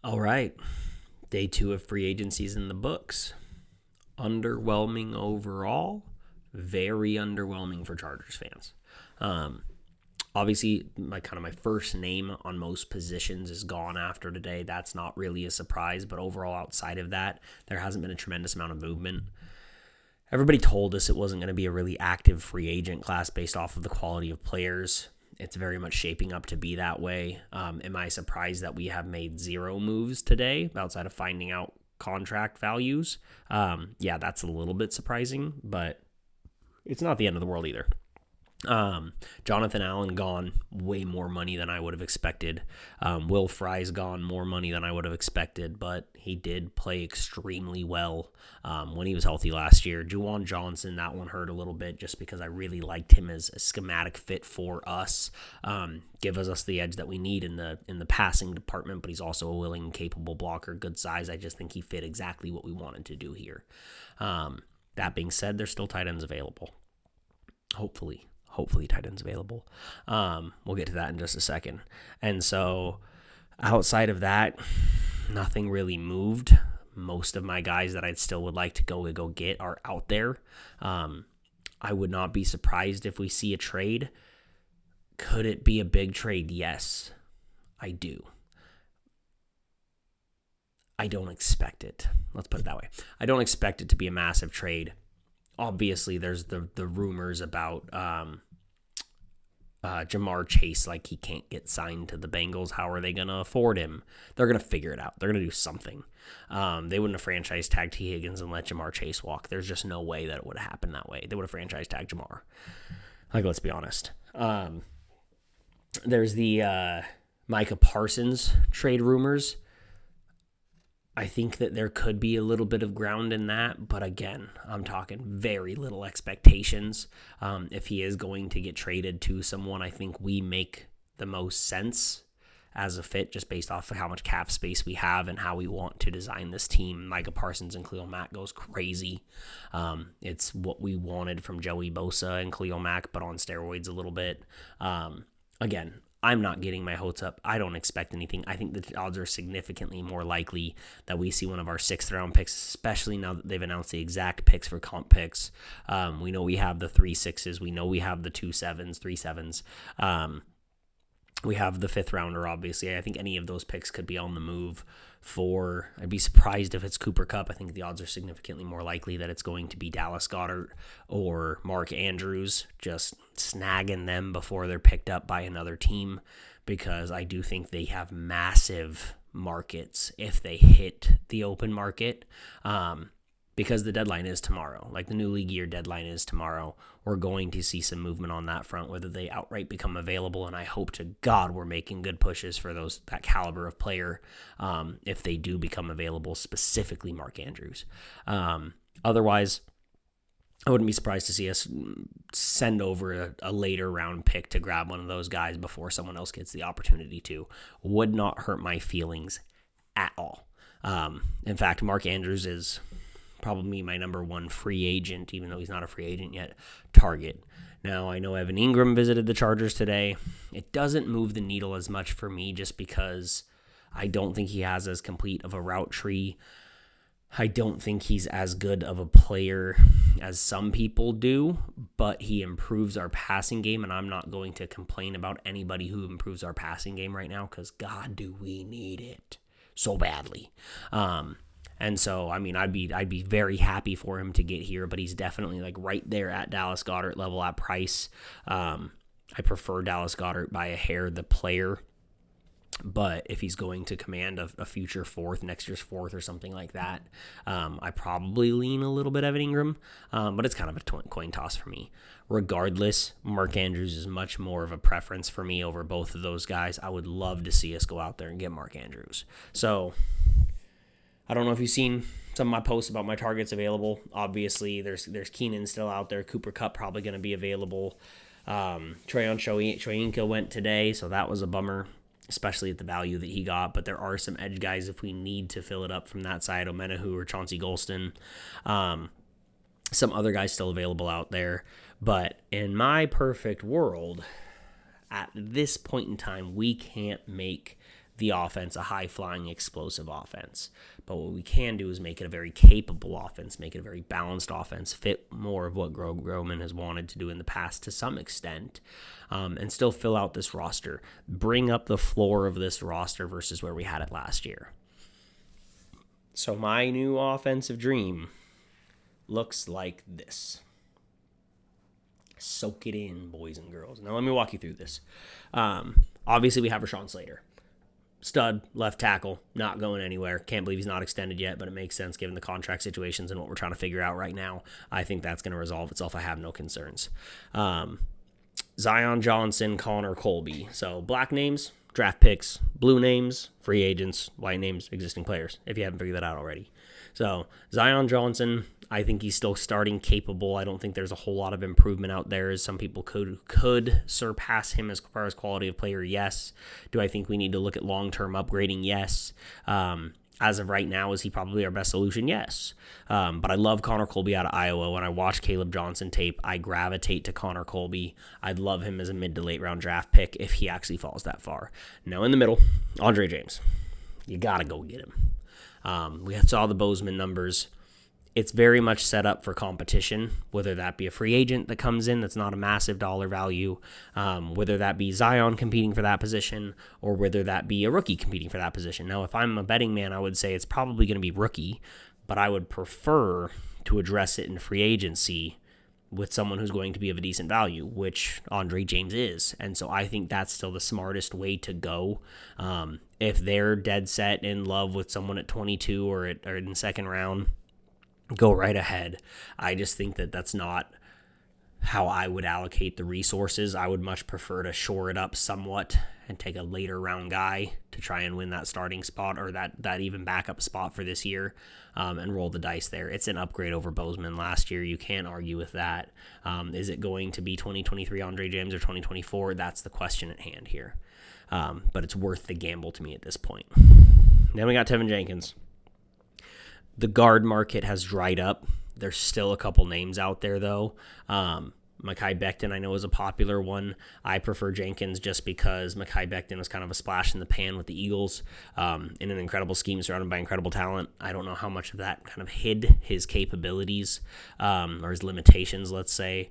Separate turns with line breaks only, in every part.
All right. Day 2 of free agencies in the books. Underwhelming overall. Very underwhelming for Chargers fans. Obviously, my first name on most positions is gone after today. That's not really a surprise, but overall, outside of that, there hasn't been a tremendous amount of movement. Everybody told us it wasn't going to be a really active free agent class based off of the quality of players. It's very much shaping up to be that way. Am I surprised that we have made 0 moves today outside of finding out contract values? Yeah, that's a little bit surprising, but it's not the end of the world either. Jonathan Allen gone, way more money than I would have expected. Will Fry's gone, more money than I would have expected, but he did play extremely well when he was healthy last year. Juwan Johnson, that one hurt a little bit just because I really liked him as a schematic fit for us. Gives us the edge that we need in the passing department, but he's also a willing, capable blocker, good size. I just think he fit exactly what we wanted to do here. That being said, there's still tight ends available. Hopefully tight ends available. We'll get to that in just a second. And so outside of that, nothing really moved. Most of my guys that I still would like to go get are out there. I would not be surprised if we see a trade. Could it be a big trade? Yes, I do. I don't expect it. Let's put it that way. I don't expect it to be a massive trade. Obviously, there's the rumors about Jamar Chase, like he can't get signed to the Bengals. How are they going to afford him? They're going to figure it out. They're going to do something. They wouldn't have franchise tagged T. Higgins and let Jamar Chase walk. There's just no way that it would have happened that way. They would have franchise tagged Jamar. Like, let's be honest. There's the Micah Parsons trade rumors. I think that there could be a little bit of ground in that, but again, I'm talking very little expectations. If he is going to get traded to someone, I think we make the most sense as a fit just based off of how much cap space we have and how we want to design this team. Micah Parsons and Khalil Mack goes crazy. It's what we wanted from Joey Bosa and Khalil Mack, but on steroids a little bit. Again, I'm not getting my hopes up. I don't expect anything. I think the odds are significantly more likely that we see one of our 6th-round picks, especially now that they've announced the exact picks for comp picks. We know we have the 3 6s. We know we have the 2 7s, 3 7s. We have the 5th rounder, obviously. I think any of those picks could be on the move for, I'd be surprised if it's Cooper Kupp. I think the odds are significantly more likely that it's going to be Dallas Goedert or Mark Andrews, just snagging them before they're picked up by another team, because I do think they have massive markets if they hit the open market. Because the deadline is tomorrow. Like, the new league year deadline is tomorrow. We're going to see some movement on that front, whether they outright become available, and I hope to God we're making good pushes for that caliber of player if they do become available, specifically Mark Andrews. Otherwise, I wouldn't be surprised to see us send over a later round pick to grab one of those guys before someone else gets the opportunity to. Would not hurt my feelings at all. In fact, Mark Andrews is probably my number 1 free agent, even though he's not a free agent yet, target. Now, I know Evan Ingram visited the Chargers today. It doesn't move the needle as much for me just because I don't think he has as complete of a route tree. I don't think he's as good of a player as some people do, but he improves our passing game, and I'm not going to complain about anybody who improves our passing game right now because, God, do we need it so badly. And so, I mean, I'd be very happy for him to get here, but he's definitely like right there at Dallas Goedert level at price. I prefer Dallas Goedert by a hair, the player. But if he's going to command a future 4th, next year's 4th or something like that, I probably lean a little bit Evan Ingram. But it's kind of a coin toss for me. Regardless, Mark Andrews is much more of a preference for me over both of those guys. I would love to see us go out there and get Mark Andrews. So I don't know if you've seen some of my posts about my targets available. Obviously, there's Keenan still out there. Cooper Kupp probably going to be available. Trayon Shoyinka went today, so that was a bummer, especially at the value that he got. But there are some edge guys if we need to fill it up from that side, Omenahu or Chauncey Golston. Some other guys still available out there. But in my perfect world, at this point in time, we can't make the offense a high-flying, explosive offense. But what we can do is make it a very capable offense, make it a very balanced offense, fit more of what Greg Roman has wanted to do in the past to some extent, and still fill out this roster. Bring up the floor of this roster versus where we had it last year. So my new offensive dream looks like this. Soak it in, boys and girls. Now let me walk you through this. Obviously, we have Rashawn Slater. Stud, left tackle, not going anywhere. Can't believe he's not extended yet, but it makes sense given the contract situations and what we're trying to figure out right now. I think that's going to resolve itself. I have no concerns. Zion Johnson, Connor Colby. So black names, draft picks, blue names, free agents, white names, existing players, if you haven't figured that out already. So Zion Johnson, I think he's still starting capable. I don't think there's a whole lot of improvement out there as some people could surpass him as far as quality of player. Yes. Do I think we need to look at long-term upgrading? Yes. As of right now, is he probably our best solution? Yes. But I love Connor Colby out of Iowa. When I watch Caleb Johnson tape, I gravitate to Connor Colby. I'd love him as a mid to late round draft pick if he actually falls that far. Now in the middle, Andre James. You got to go get him. We saw the Bozeman numbers. It's very much set up for competition, whether that be a free agent that comes in that's not a massive dollar value, whether that be Zion competing for that position, or whether that be a rookie competing for that position. Now, if I'm a betting man, I would say it's probably going to be rookie, but I would prefer to address it in free agency with someone who's going to be of a decent value, which Andre James is. And so I think that's still the smartest way to go. If they're dead set in love with someone at 22 or in the second round, go right ahead. I just think that that's not how I would allocate the resources. I would much prefer to shore it up somewhat and take a later round guy to try and win that starting spot or that even backup spot for this year, and roll the dice there. It's an upgrade over Bozeman last year. You can't argue with that. Is it going to be 2023 Andre James or 2024? That's the question at hand here. But it's worth the gamble to me at this point. Then we got Tevin Jenkins. The guard market has dried up. There's still a couple names out there, though. Mekhi Becton, I know, is a popular one. I prefer Jenkins just because Mekhi Becton was kind of a splash in the pan with the Eagles in an incredible scheme surrounded by incredible talent. I don't know how much of that kind of hid his capabilities or his limitations, let's say.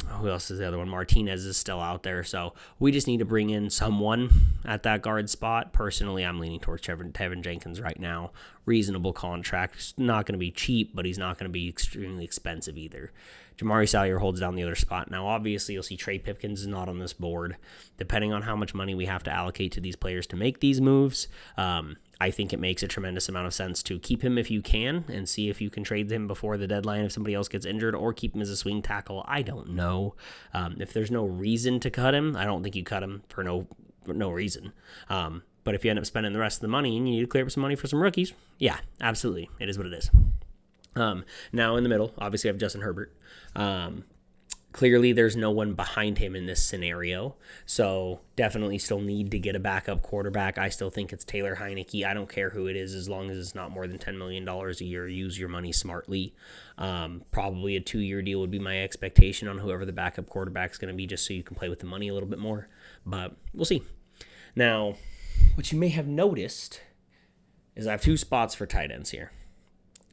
Who else is the other one? Martinez is still out there. So we just need to bring in someone at that guard spot. Personally, I'm leaning towards Tevin Jenkins right now. Reasonable contract. It's not going to be cheap, but he's not going to be extremely expensive either. Jamari Salyer holds down the other spot. Now, obviously, you'll see Trey Pipkins is not on this board. Depending on how much money we have to allocate to these players to make these moves, I think it makes a tremendous amount of sense to keep him if you can and see if you can trade him before the deadline if somebody else gets injured, or keep him as a swing tackle. I don't know. If there's no reason to cut him, I don't think you cut him for no reason. But if you end up spending the rest of the money and you need to clear up some money for some rookies, yeah, absolutely. It is what it is. Now in the middle, obviously I have Justin Herbert. Clearly, there's no one behind him in this scenario, so definitely still need to get a backup quarterback. I still think it's Taylor Heineke. I don't care who it is as long as it's not more than $10 million a year. Use your money smartly. Probably a 2-year deal would be my expectation on whoever the backup quarterback is going to be, just so you can play with the money a little bit more, but we'll see. Now, what you may have noticed is I have 2 spots for tight ends here.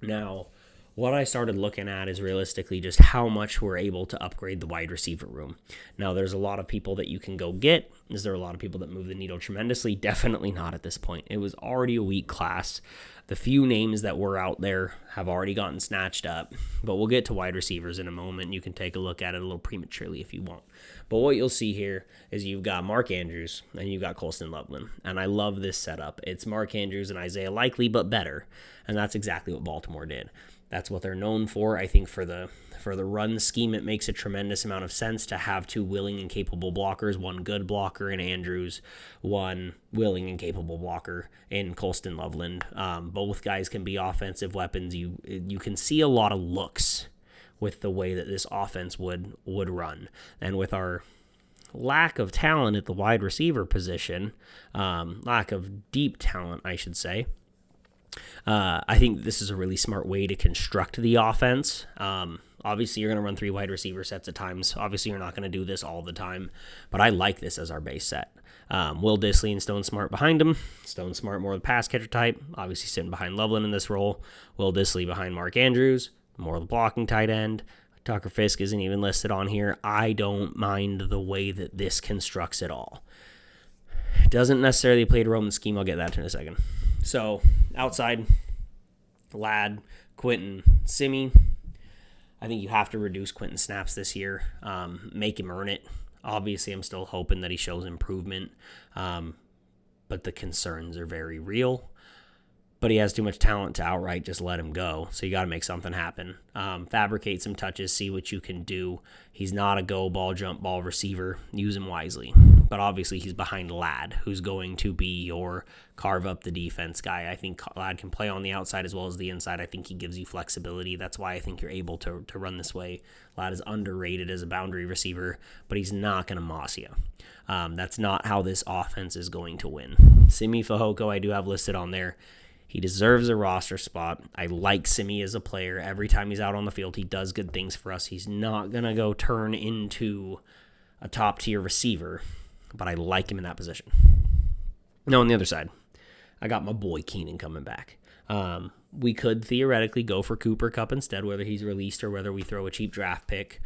Now, what I started looking at is realistically just how much we're able to upgrade the wide receiver room. Now, there's a lot of people that you can go get. Is there a lot of people that move the needle tremendously? Definitely not at this point. It was already a weak class. The few names that were out there have already gotten snatched up, but we'll get to wide receivers in a moment. You can take a look at it a little prematurely if you want. But what you'll see here is you've got Mark Andrews and you've got Colston Loveland, and I love this setup. It's Mark Andrews and Isaiah Likely, but better, and that's exactly what Baltimore did. That's what they're known for. I think for the run scheme, it makes a tremendous amount of sense to have 2 willing and capable blockers, one good blocker in Andrews, one willing and capable blocker in Colston Loveland. Both guys can be offensive weapons. You can see a lot of looks with the way that this offense would run. And with our lack of talent at the wide receiver position, lack of deep talent, I should say, I think this is a really smart way to construct the offense. Obviously, you're going to run 3 wide receiver sets at times. Obviously, you're not going to do this all the time, but I like this as our base set. Will Dissly and Stone Smart behind him. Stone Smart more of the pass catcher type, obviously sitting behind Loveland in this role. Will Dissly behind Mark Andrews, more of the blocking tight end. Tucker Fisk isn't even listed on here. I don't mind the way that this constructs it all. It doesn't necessarily play to Roman's scheme. I'll get that in a second. So, outside, Ladd, Quentin, Simi. I think you have to reduce Quentin's snaps this year. Make him earn it. Obviously, I'm still hoping that he shows improvement. But the concerns are very real. But he has too much talent to outright just let him go. So you got to make something happen. Fabricate some touches, see what you can do. He's not a go ball, jump ball receiver. Use him wisely. But obviously he's behind Ladd, who's going to be your carve up the defense guy. I think Ladd can play on the outside as well as the inside. I think he gives you flexibility. That's why I think you're able to run this way. Ladd is underrated as a boundary receiver, but he's not going to moss you. That's not how this offense is going to win. Simi Fehoko, I do have listed on there. He deserves a roster spot. I like Simi as a player. Every time he's out on the field, he does good things for us. He's not going to go turn into a top-tier receiver, but I like him in that position. Now, on the other side, I got my boy Keenan coming back. We could theoretically go for Cooper Kupp instead, whether he's released or whether we throw a cheap draft pick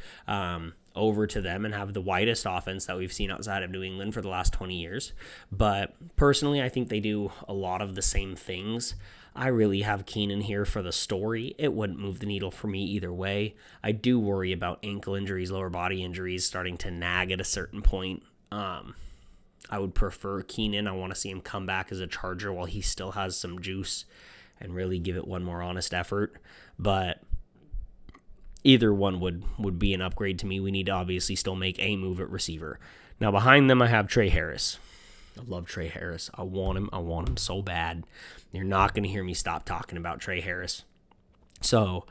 over to them and have the widest offense that we've seen outside of New England for the last 20 years. But personally, I think they do a lot of the same things. I really have Keenan here for the story. It wouldn't move the needle for me either way. I do worry about ankle injuries, lower body injuries starting to nag at a certain point. I would prefer Keenan. I want to see him come back as a Charger while he still has some juice and really give it one more honest effort. But either one would be an upgrade to me. We need to obviously still make a move at receiver. Now, behind them, I have Trey Harris. I love Trey Harris. I want him so bad. You're not going to hear me stop talking about Trey Harris. So,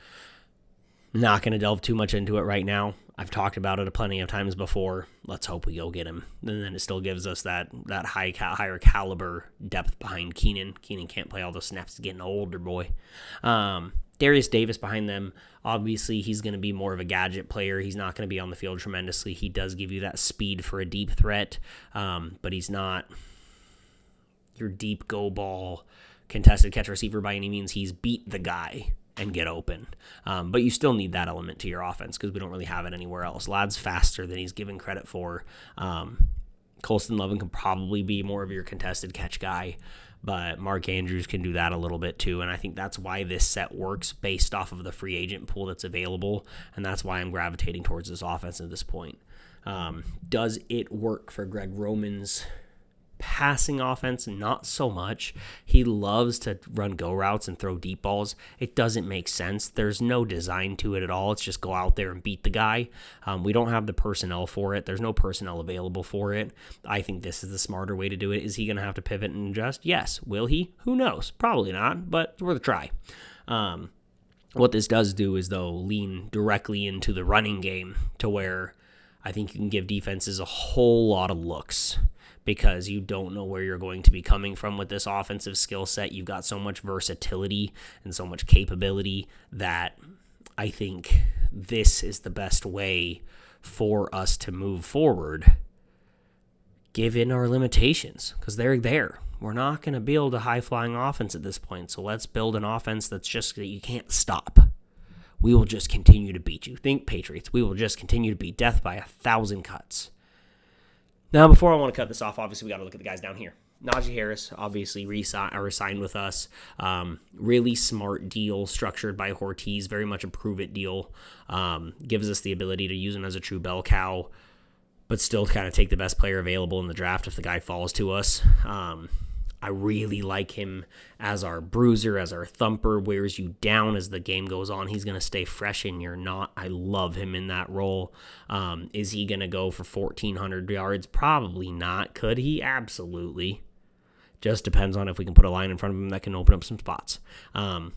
not going to delve too much into it right now. I've talked about it plenty of times before. Let's hope we go get him. And then it still gives us that higher caliber depth behind Keenan. Keenan can't play all those snaps. He's getting older, boy. Darius Davis behind them. Obviously, he's going to be more of a gadget player. He's not going to be on the field tremendously. He does give you that speed for a deep threat, but he's not your deep go ball contested catch receiver by any means. He's beat the guy and get open. But you still need that element to your offense because we don't really have it anywhere else. Ladd's faster than he's given credit for. Colston Loveland can probably be more of your contested catch guy, but Mark Andrews can do that a little bit too, and I think that's why this set works based off of the free agent pool that's available, and that's why I'm gravitating towards this offense at this point. Does it work for Greg Roman's passing offense? Not so much. He loves to run go routes and throw deep balls. It doesn't make sense. There's no design to it at all. It's just go out there and beat the guy. We don't have the personnel for it. There's no personnel available for it. I think this is the smarter way to do it. Is he going to have to pivot and adjust? Yes. Will he? Who knows? Probably not, but it's worth a try. What this does do is, though, lean directly into the running game to where I think you can give defenses a whole lot of looks, because you don't know where you're going to be coming from with this offensive skill set. You've got so much versatility and so much capability that I think this is the best way for us to move forward, given our limitations, because they're there. We're not going to build a high-flying offense at this point, so let's build an offense that's just that you can't stop. We will just continue to beat you. Think Patriots. We will just continue to beat death by 1,000 cuts. Now, before I want to cut this off, obviously, we got to look at the guys down here. Najee Harris, obviously, resigned with us. Really smart deal structured by Ortiz. Very much a prove-it deal. Gives us the ability to use him as a true bell cow, but still kind of take the best player available in the draft if the guy falls to us. I really like him as our bruiser, as our thumper, wears you down as the game goes on. He's going to stay fresh and you're not. I love him in that role. Is he going to go for 1,400 yards? Probably not. Could he? Absolutely. Just depends on if we can put a line in front of him that can open up some spots. Now,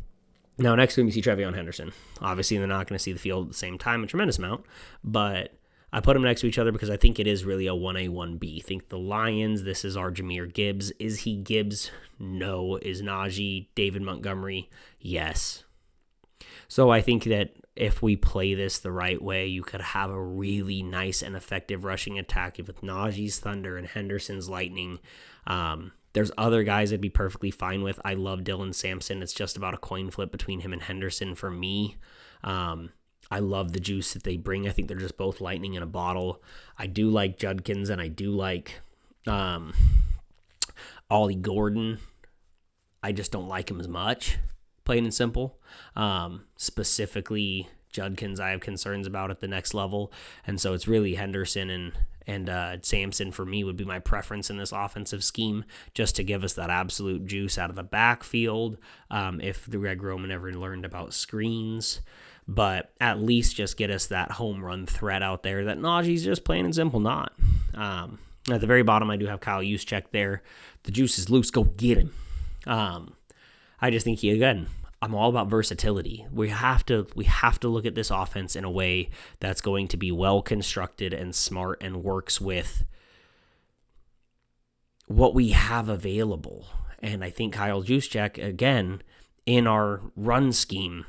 next to him, you see Trevion Henderson. Obviously, they're not going to see the field at the same time, a tremendous amount, but I put them next to each other because I think it is really a 1A, 1B. I think the Lions, this is our Jahmyr Gibbs. Is he Gibbs? No. Is Najee David Montgomery? Yes. So I think that if we play this the right way, you could have a really nice and effective rushing attack with Najee's Thunder and Henderson's Lightning. There's other guys I'd be perfectly fine with. I love Dylan Sampson. It's just about a coin flip between him and Henderson for me. I love the juice that they bring. I think they're just both lightning in a bottle. I do like Judkins, and I do like Ollie Gordon. I just don't like him as much, plain and simple. Specifically, Judkins I have concerns about at the next level, and so it's really Henderson and Sampson for me would be my preference in this offensive scheme, just to give us that absolute juice out of the backfield. If the Greg Roman ever learned about screens, but at least just get us that home run threat out there that Najee's just plain and simple not. At the very bottom, I do have Kyle Juszczyk there. The juice is loose. Go get him. I just think I'm all about versatility. We have to look at this offense in a way that's going to be well constructed and smart and works with what we have available. And I think Kyle Juszczyk, again, in our run scheme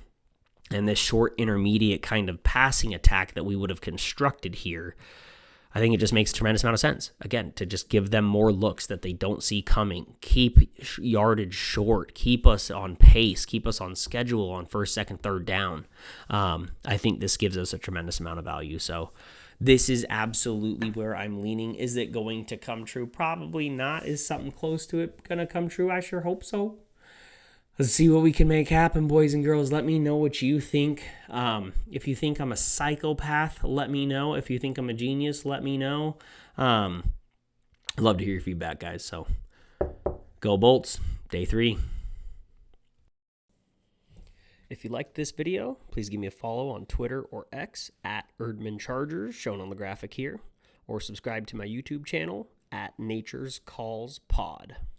and this short intermediate kind of passing attack that we would have constructed here, I think it just makes a tremendous amount of sense, again, to just give them more looks that they don't see coming, keep yardage short, keep us on pace, keep us on schedule on first, second, third down. I think this gives us a tremendous amount of value. So this is absolutely where I'm leaning. Is it going to come true? Probably not. Is something close to it going to come true? I sure hope so. Let's see what we can make happen, boys and girls. Let me know what you think. If you think I'm a psychopath, let me know. If you think I'm a genius, let me know. I'd love to hear your feedback, guys. So go Bolts, day 3. If you liked this video, please give me a follow on Twitter or X at Erdman Chargers, shown on the graphic here, or subscribe to my YouTube channel at Nature's Calls Pod.